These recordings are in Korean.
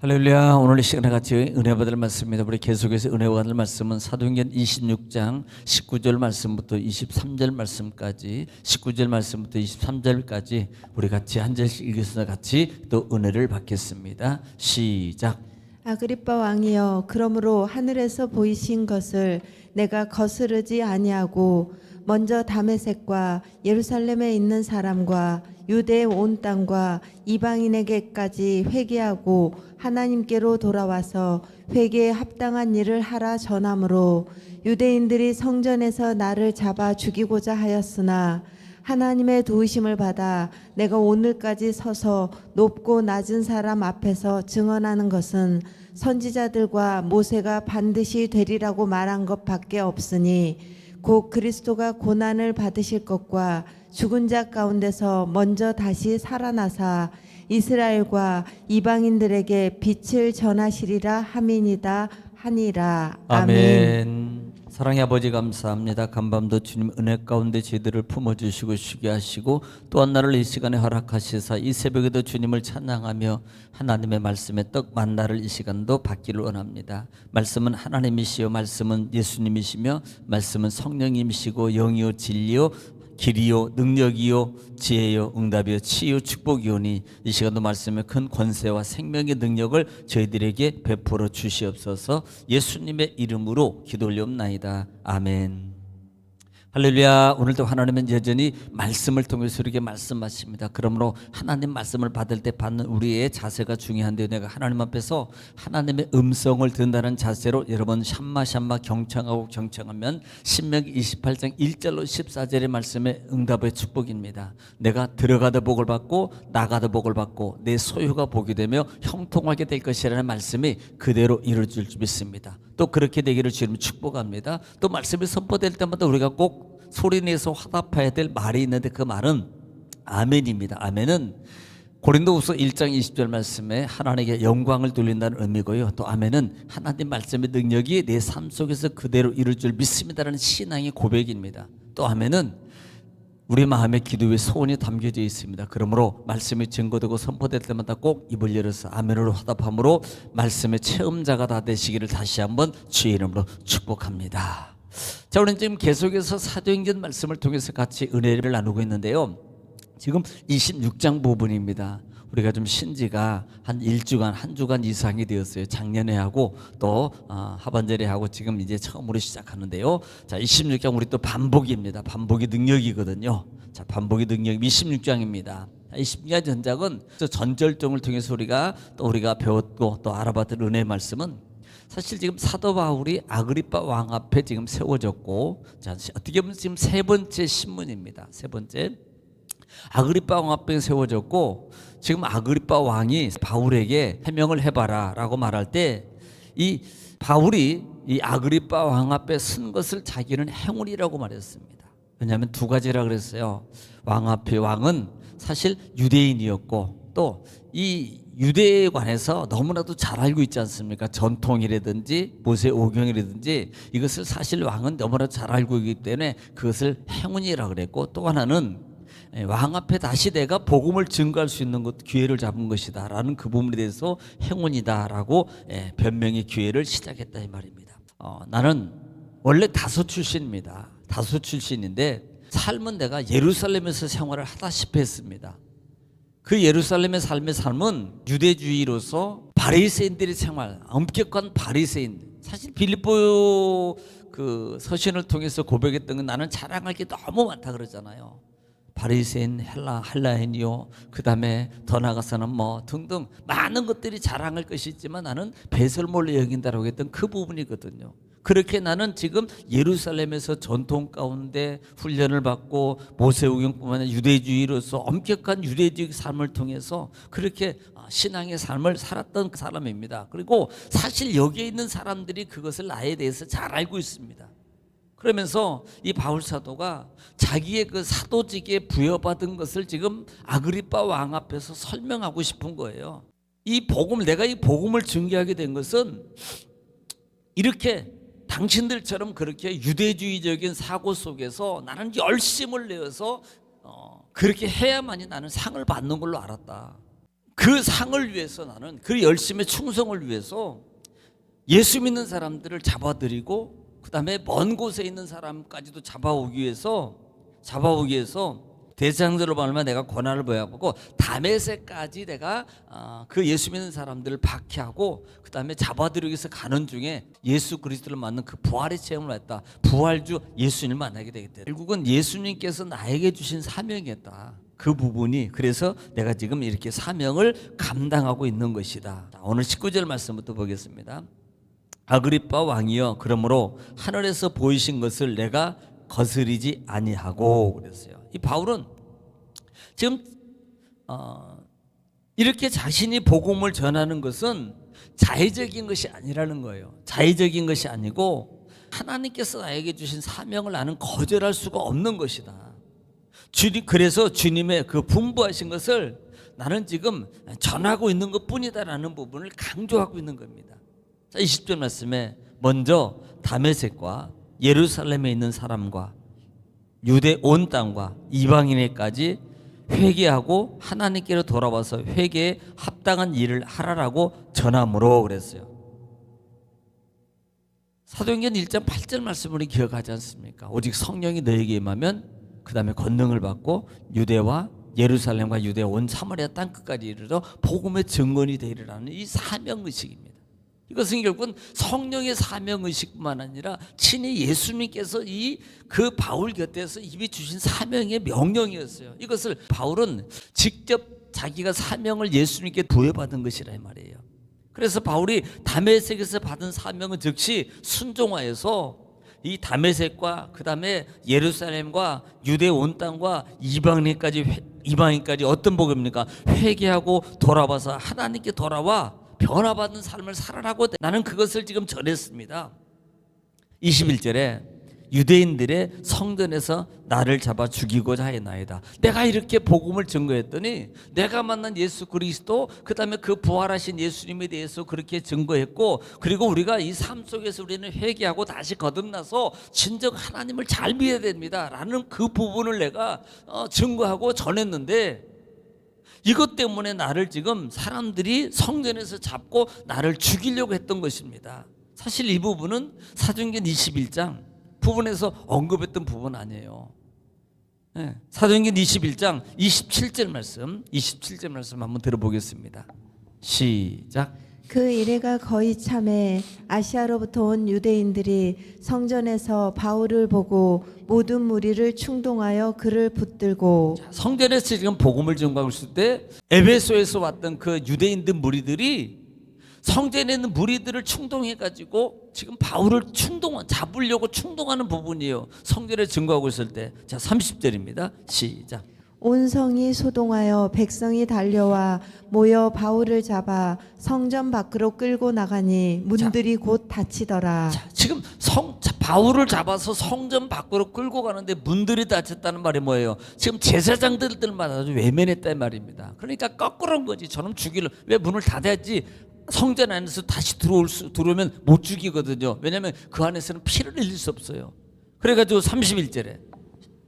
할렐루야. 오늘 이 시간에 같이 은혜 받을 말씀입니다. 우리 계속해서 은혜 받을 말씀은 사도행전 26장 19절 말씀부터 23절 말씀까지 19절 말씀부터 23절까지 우리 같이 한 절씩 읽어서 같이 또 은혜를 받겠습니다. 시작. 아그리빠 왕이여, 그러므로 하늘에서 보이신 것을 내가 거스르지 아니하고 먼저 다메섹과 예루살렘에 있는 사람과 유대의 온 땅과 이방인에게까지 회개하고 하나님께로 돌아와서 회개에 합당한 일을 하라 전함으로 유대인들이 성전에서 나를 잡아 죽이고자 하였으나 하나님의 도우심을 받아 내가 오늘까지 서서 높고 낮은 사람 앞에서 증언하는 것은 선지자들과 모세가 반드시 되리라고 말한 것밖에 없으니 곧 그리스도가 고난을 받으실 것과 죽은 자 가운데서 먼저 다시 살아나사 이스라엘과 이방인들에게 빛을 전하시리라 함이니이다 하니라. 아멘. 사랑의 아버지 감사합니다. 간밤도 주님 은혜 가운데 저희들을 품어주시고 쉬게 하시고 또한 나를 이 시간에 허락하시사 이 새벽에도 주님을 찬양하며 하나님의 말씀의 떡 만나를 이 시간도 받기를 원합니다. 말씀은 하나님이시요 말씀은 예수님이시며 말씀은 성령님이시고 영이요 진리요 길이요 능력이요 지혜요 응답이요 치유 축복이오니 이 시간도 말씀의 큰 권세와 생명의 능력을 저희들에게 베풀어 주시옵소서. 예수님의 이름으로 기도 올리옵나이다. 아멘. 할렐루야. 오늘도 하나님은 여전히 말씀을 통해서 우리에게 말씀하십니다. 그러므로 하나님 말씀을 받을 때 받는 우리의 자세가 중요한데요, 내가 하나님 앞에서 하나님의 음성을 듣는다는 자세로 여러분 샴마 경청하고 경청하면 신명기 28장 1절로 14절의 말씀의 응답의 축복입니다. 내가 들어가도 복을 받고 나가도 복을 받고 내 소유가 복이 되며 형통하게 될 것이라는 말씀이 그대로 이루어질 줄 믿습니다. 또 그렇게 되기를 주님 축복합니다. 또 말씀이 선포될 때마다 우리가 꼭 소리내서 화답해야 될 말이 있는데 그 말은 아멘입니다. 아멘은 고린도후서 1장 20절 말씀에 하나님께 영광을 돌린다는 의미고요. 또 아멘은 하나님 말씀의 능력이 내 삶 속에서 그대로 이룰 줄 믿습니다라는 신앙의 고백입니다. 또 아멘은 우리 마음의 기도에 소원이 담겨져 있습니다. 그러므로 말씀이 증거되고 선포될 때마다 꼭 입을 열어서 아멘으로 화답함으로 말씀의 체험자가 다 되시기를 다시 한번 주의 이름으로 축복합니다. 자, 우리는 지금 계속해서 사도행전 말씀을 통해서 같이 은혜를 나누고 있는데요, 지금 26장 부분입니다. 우리가 좀 신지가 한 한 주간 이상이 되었어요. 작년에 하고 또 하반절에 하고 지금 이제 처음으로 시작하는데요. 자, 26장 우리 또 반복입니다. 반복이 능력이거든요. 자, 반복이 능력 26장입니다. 26장 전작은 전절정을 통해서 우리가 배웠고 또 알아봤던 은혜의 말씀은 사실 지금 사도 바울이 아그리빠 왕 앞에 지금 세워졌고, 자, 어떻게 보면 지금 세 번째 신문입니다. 세 번째. 아그리빠 왕 앞에 세워졌고, 지금 아그리빠 왕이 바울에게 해명을 해봐라 라고 말할 때 이 바울이 이 아그리빠 왕 앞에 쓴 것을 자기는 행운이라고 말했습니다. 왜냐하면 두 가지라 그랬어요. 왕 앞에 왕은 사실 유대인이었고 또 이 유대에 관해서 너무나도 잘 알고 있지 않습니까? 전통이라든지 모세 오경이라든지 이것을 사실 왕은 너무나도 잘 알고 있기 때문에 그것을 행운이라고 그랬고, 또 하나는 왕 앞에 다시 내가 복음을 증거할 수 있는 것, 기회를 잡은 것이다 라는 그 부분에 대해서 행운이다 라고 변명의 기회를 시작했다 이 말입니다. 나는 원래 다소 출신입니다. 다소 출신인데 삶은 내가 예루살렘에서 생활을 하다시피 했습니다. 그 예루살렘의 삶은 유대주의로서 바리새인들의 생활, 엄격한 바리새인. 사실 빌립보 그 서신을 통해서 고백했던 건 나는 자랑할 게 너무 많다 그러잖아요. 바리새인, 헬라인이요. 그 다음에 더 나아가서는 뭐 등등 많은 것들이 자랑할 것이 있지만 나는 배설물로 여긴다라고 했던 그 부분이거든요. 그렇게 나는 지금 예루살렘에서 전통 가운데 훈련을 받고 모세오경뿐만 아니라 유대주의로서 엄격한 유대주의 삶을 통해서 그렇게 신앙의 삶을 살았던 사람입니다. 그리고 사실 여기에 있는 사람들이 그것을 나에 대해서 잘 알고 있습니다. 그러면서 이 바울 사도가 자기의 그 사도직에 부여받은 것을 지금 아그리빠 왕 앞에서 설명하고 싶은 거예요. 내가 이 복음을 증거하게 된 것은 이렇게 당신들처럼 그렇게 유대주의적인 사고 속에서 나는 열심을 내어서 그렇게 해야만이 나는 상을 받는 걸로 알았다. 그 상을 위해서 나는 그 열심의 충성을 위해서 예수 믿는 사람들을 잡아들이고 그 다음에 먼 곳에 있는 사람까지도 잡아오기 위해서 대장들로 말하면 내가 권한을 부여하고 다메섹까지 내가 그 예수 믿는 사람들을 박해하고 그 다음에 잡아들이기 위해서 가는 중에 예수 그리스도를 만난 그 부활의 체험을 했다. 부활주 예수님을 만나게 되겠다. 결국은 예수님께서 나에게 주신 사명이었다. 그 부분이 그래서 내가 지금 이렇게 사명을 감당하고 있는 것이다. 오늘 19절 말씀부터 보겠습니다. 아그리빠 왕이여 그러므로 하늘에서 보이신 것을 내가 거스리지 아니하고 그랬어요. 이 바울은 지금 이렇게 자신이 복음을 전하는 것은 자의적인 것이 아니라는 거예요. 자의적인 것이 아니고 하나님께서 나에게 주신 사명을 나는 거절할 수가 없는 것이다. 그래서 주님의 그 분부하신 것을 나는 지금 전하고 있는 것뿐이다라는 부분을 강조하고 있는 겁니다. 자, 20절 말씀에 먼저 다메섹과 예루살렘에 있는 사람과 유대 온 땅과 이방인에까지 회개하고 하나님께로 돌아와서 회개에 합당한 일을 하라라고 전함으로 그랬어요. 사도행전 1장 8절 말씀을 기억하지 않습니까? 오직 성령이 너에게 임하면 그 다음에 권능을 받고 유대와 예루살렘과 유대 온 사마리아 땅 끝까지 이르러 복음의 증언이 되리라는 이 사명의식입니다. 이것은 결국은 성령의 사명의식뿐만 아니라 친히 예수님께서 그 바울 곁에서 입이 주신 사명의 명령이었어요. 이것을 바울은 직접 자기가 사명을 예수님께 부여받은 것이라 이 말이에요. 그래서 바울이 다메섹에서 받은 사명은 즉시 순종하여서 이 다메섹과 그 다음에 예루살렘과 유대 온 땅과 이방인까지 어떤 복음입니까? 회개하고 돌아와서 하나님께 돌아와 변화받는 삶을 살아라고 나는 그것을 지금 전했습니다. 21절에 유대인들의 성전에서 나를 잡아 죽이고자 하였나이다. 내가 이렇게 복음을 증거했더니 내가 만난 예수 그리스도 그 다음에 그 부활하신 예수님에 대해서 그렇게 증거했고 그리고 우리가 이 삶 속에서 우리는 회개하고 다시 거듭나서 진정 하나님을 잘 믿어야 됩니다 라는 그 부분을 내가 증거하고 전했는데 이것 때문에 나를 지금 사람들이 성전에서 잡고 나를 죽이려고 했던 것입니다. 사실 이 부분은 사도행전 21장 부분에서 언급했던 부분 아니에요. 네. 사도행전 21장 27절 말씀 한번 들어보겠습니다. 시작. 그 이래가 거의 참에 아시아로부터 온 유대인들이 성전에서 바울을 보고 모든 무리를 충동하여 그를 붙들고. 성전에서 지금 복음을 전하고 있을 때 에베소에서 왔던 그 유대인들 무리들이 성전에 있는 무리들을 충동해가지고 지금 바울을 잡으려고 충동하는 부분이에요. 성전에 증거하고 있을 때. 자, 30절입니다. 시작. 온 성이 소동하여 백성이 달려와 모여 바울을 잡아 성전 밖으로 끌고 나가니 문들이 곧 닫히더라. 자, 지금 바울을 잡아서 성전 밖으로 끌고 가는데 문들이 닫혔다는 말이 뭐예요? 지금 제사장들마다 외면했다는 말입니다. 그러니까 거꾸로인 거지. 저놈 왜 문을 닫아야지? 성전 안에서 다시 들어오면 못 죽이거든요. 왜냐하면 그 안에서는 피를 흘릴 수 없어요. 그래가지고 31절에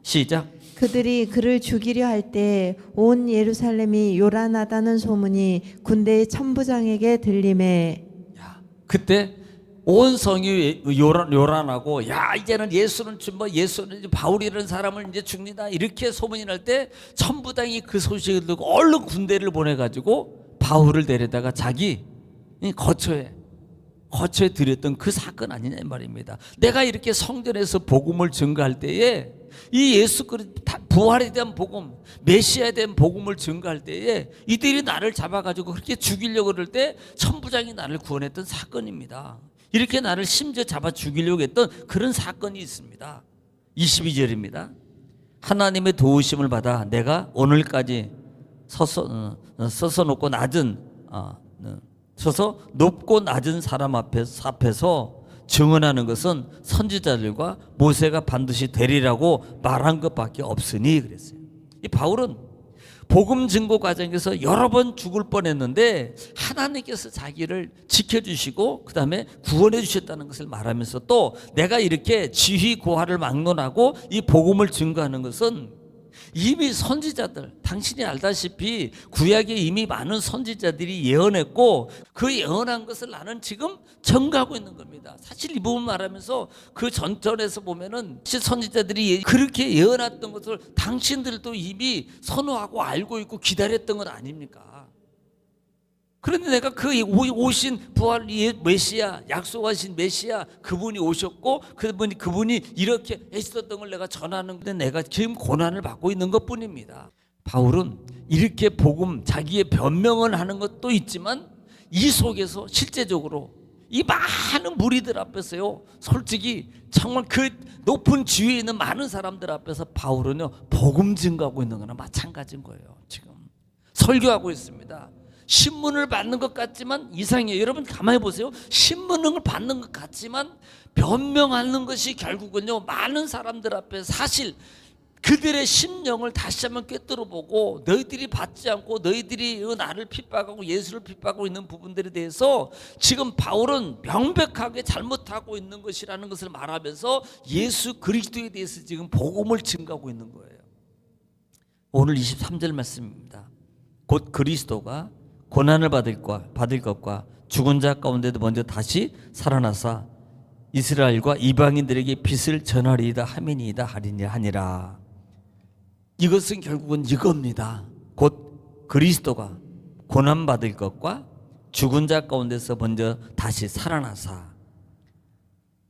시작. 그들이 그를 죽이려 할 때 온 예루살렘이 요란하다는 소문이 군대의 천부장에게 들림에. 그때 온 성이 요란하고 이제는 예수는 바울이라는 사람을 이제 죽는다 이렇게 소문이 날 때 천부장이 그 소식을 듣고 얼른 군대를 보내가지고 바울을 데려다가 자기 거처에 드렸던 그 사건 아니냐 이 말입니다. 내가 이렇게 성전에서 복음을 증거할 때에 이 예수 그리스도 부활에 대한 복음, 메시아에 대한 복음을 증거할 때에 이들이 나를 잡아가지고 그렇게 죽이려고 그럴 때 천부장이 나를 구원했던 사건입니다. 이렇게 나를 심지어 잡아 죽이려고 했던 그런 사건이 있습니다. 22절입니다. 하나님의 도우심을 받아 내가 오늘까지 서서 높고 낮은 사람 앞에서 증언하는 것은 선지자들과 모세가 반드시 되리라고 말한 것밖에 없으니 그랬어요. 이 바울은 복음 증거 과정에서 여러 번 죽을 뻔했는데 하나님께서 자기를 지켜주시고 그 다음에 구원해 주셨다는 것을 말하면서 또 내가 이렇게 지휘 고하를 막론하고 이 복음을 증거하는 것은 이미 선지자들, 당신이 알다시피 구약에 이미 많은 선지자들이 예언했고 그 예언한 것을 나는 지금 전가하고 있는 겁니다. 사실 이 부분 말하면서 그 전전에서 보면은 선지자들이 그렇게 예언했던 것을 당신들도 이미 선호하고 알고 있고 기다렸던 건 아닙니까? 그런데 내가 그 오신 부활 메시아, 약속하신 메시아 그분이 오셨고 그분이 이렇게 했었던 걸 내가 전하는데 내가 지금 고난을 받고 있는 것뿐입니다. 바울은 이렇게 복음 자기의 변명을 하는 것도 있지만 이 속에서 실제적으로 이 많은 무리들 앞에서요, 솔직히 정말 그 높은 지위에 있는 많은 사람들 앞에서 바울은요 복음 증거하고 있는 거나 마찬가지인 거예요. 지금 설교하고 있습니다. 신문을 받는 것 같지만 이상해요. 여러분 가만히 보세요. 신문을 받는 것 같지만 변명하는 것이 결국은요 많은 사람들 앞에 사실 그들의 심령을 다시 한번 꿰뚫어 보고 너희들이 받지 않고 너희들이 나를 핍박하고 예수를 핍박하고 있는 부분들에 대해서 지금 바울은 명백하게 잘못하고 있는 것이라는 것을 말하면서 예수 그리스도에 대해서 지금 복음을 증거하고 있는 거예요. 오늘 23절 말씀입니다. 곧 그리스도가 고난을 받을 것과 죽은 자 가운데도 먼저 다시 살아나사 이스라엘과 이방인들에게 빛을 전하리이다 하미니이다 하니라. 이것은 결국은 이겁니다. 곧 그리스도가 고난 받을 것과 죽은 자 가운데서 먼저 다시 살아나사.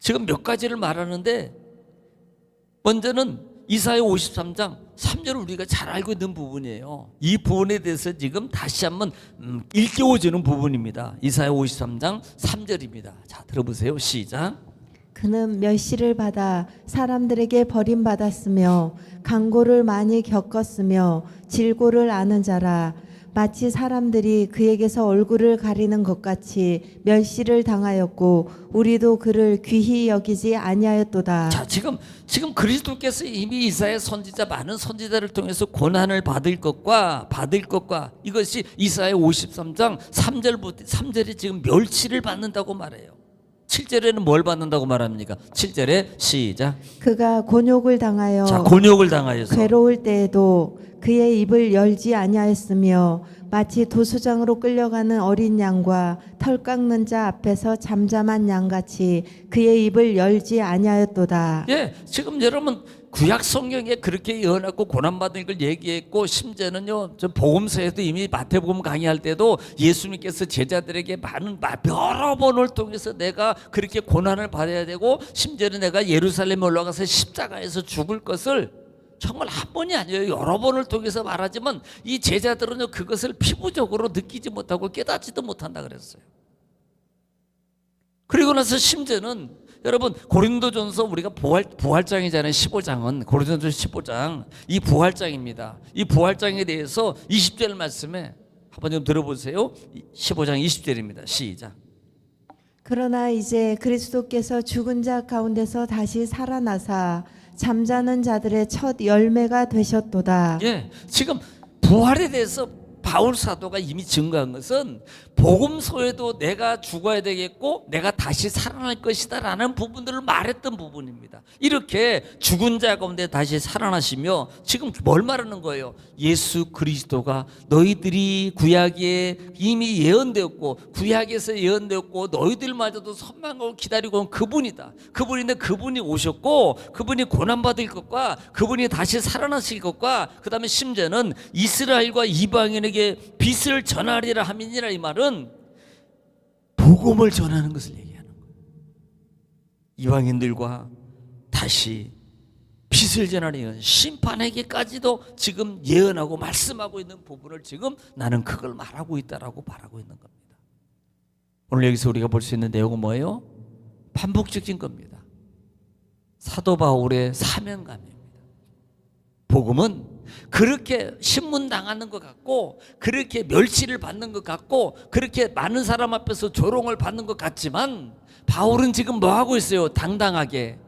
지금 몇 가지를 말하는데 먼저는 이사야 53장 3절을 우리가 잘 알고 있는 부분이에요. 이 부분에 대해서 지금 다시 한번 일깨워주는 부분입니다. 이사야 53장 3절입니다. 자, 들어보세요. 시작. 그는 멸시를 받아 사람들에게 버림받았으며 강고를 많이 겪었으며 질고를 아는 자라. 마치 사람들이 그에게서 얼굴을 가리는 것 같이 멸시를 당하였고 우리도 그를 귀히 여기지 아니하였도다. 자, 지금 그리스도께서 이미 이사야 선지자 많은 선지자를 통해서 고난을 받을 것과 이것이 이사야 53장 3절이 지금 멸시를 받는다고 말해요. 7절에는 뭘 받는다고 말합니까? 7절에 시작. 그가 곤욕을 당하여 자, 곤욕을 당하여서 괴로울 때에도 그의 입을 열지 아니하였으며 마치 도수장으로 끌려가는 어린 양과 털 깎는 자 앞에서 잠잠한 양같이 그의 입을 열지 아니하였도다. 예, 지금 여러분 구약 성경에 그렇게 예언하고 고난받은 걸 얘기했고 심지어는요 저 복음서에도 이미 마태복음 강의할 때도 예수님께서 제자들에게 여러 번을 통해서 내가 그렇게 고난을 받아야 되고 심지어는 내가 예루살렘에 올라가서 십자가에서 죽을 것을 정말 한 번이 아니에요. 여러 번을 통해서 말하지만 이 제자들은요 그것을 피부적으로 느끼지 못하고 깨닫지도 못한다 그랬어요. 그리고 나서 심지어는 여러분 고린도전서 우리가 부활장이잖아요. 15장은 고린도전서 15장 이 부활장입니다. 이 부활장에 대해서 20절 말씀에 한번 좀 들어보세요. 15장 20절입니다. 시작. 그러나 이제 그리스도께서 죽은 자 가운데서 다시 살아나사 잠자는 자들의 첫 열매가 되셨도다. 예, 지금 부활에 대해서 바울 사도가 이미 증거한 것은 복음서에도 내가 죽어야 되겠고 내가 다시 살아날 것이다 라는 부분들을 말했던 부분입니다. 이렇게 죽은 자 가운데 다시 살아나시며 지금 뭘 말하는 거예요? 예수 그리스도가 너희들이 구약에 이미 예언되었고 구약에서 예언되었고 너희들마저도 선망하고 기다리고 온 그분이다. 그분인데 그분이 오셨고 그분이 고난받을 것과 그분이 다시 살아나실 것과 그 다음에 심지어는 이스라엘과 이방인에게 빛을 전하리라 함이니라. 이 말은 복음을 전하는 것을 얘기하는 거예요. 이방인들과 다시 빛을 전하는 심판에게까지도 지금 예언하고 말씀하고 있는 부분을 지금 나는 그걸 말하고 있다라고 말하고 있는 겁니다. 오늘 여기서 우리가 볼 수 있는 내용은 뭐예요? 반복적인 겁니다. 사도 바울의 사명감입니다. 복음은 그렇게 신문당하는 것 같고 그렇게 멸시를 받는 것 같고 그렇게 많은 사람 앞에서 조롱을 받는 것 같지만 바울은 지금 뭐 하고 있어요? 당당하게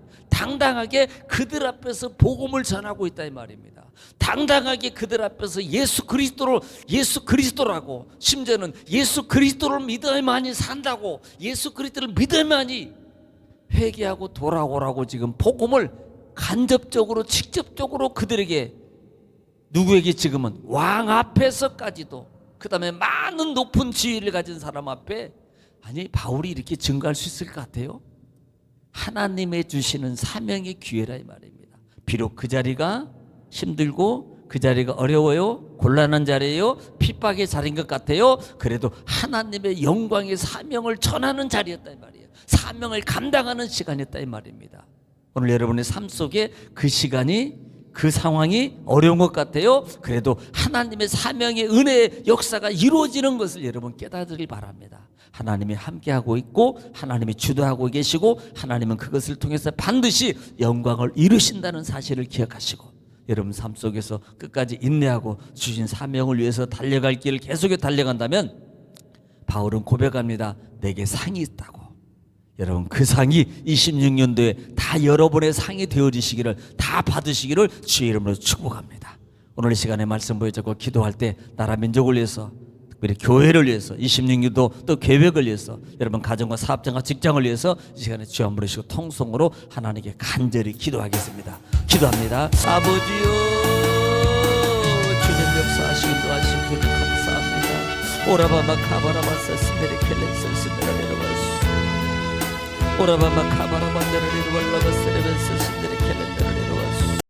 그들 앞에서 복음을 전하고 있다 이 말입니다. 당당하게 그들 앞에서 예수 그리스도라고 심지어는 예수 그리스도를 믿어야만이 산다고 예수 그리스도를 믿어야만이 회개하고 돌아오라고 지금 복음을 간접적으로 직접적으로 그들에게 누구에게 지금은 왕 앞에서까지도, 그 다음에 많은 높은 지위를 가진 사람 앞에, 아니 바울이 이렇게 증거할 수 있을 것 같아요? 하나님의 주시는 사명의 기회라 이 말입니다. 비록 그 자리가 힘들고 그 자리가 어려워요, 곤란한 자리예요, 핍박의 자리인 것 같아요. 그래도 하나님의 영광의 사명을 전하는 자리였다 이 말이에요. 사명을 감당하는 시간이었다 이 말입니다. 오늘 여러분의 삶 속에 그 시간이, 그 상황이 어려운 것 같아요. 그래도 하나님의 사명의 은혜의 역사가 이루어지는 것을 여러분 깨닫으길 바랍니다. 하나님이 함께하고 있고 하나님이 주도하고 계시고 하나님은 그것을 통해서 반드시 영광을 이루신다는 사실을 기억하시고, 여러분 삶 속에서 끝까지 인내하고 주신 사명을 위해서 달려갈 길을 계속해 달려간다면 바울은 고백합니다. 내게 상이 있다고. 여러분 그 상이 26년도에 다 여러분의 상이 되어지시기를, 다 받으시기를 주의 이름으로 축복합니다. 오늘 이 시간에 말씀 보여주고 기도할 때 나라 민족을 위해서, 특별히 교회를 위해서, 26년도 또 계획을 위해서, 여러분 가정과 사업장과 직장을 위해서 이 시간에 주여 한번 부르시고 통성으로 하나님께 간절히 기도하겠습니다. 기도합니다. 아버지요, 주님 역사하시기 도와주신 주님 감사합니다. 오라바마 카바라바사 스네레 켈렌스 스네레 레바스 오라바마 카바라바데레 리발라바스 레벤스 스네레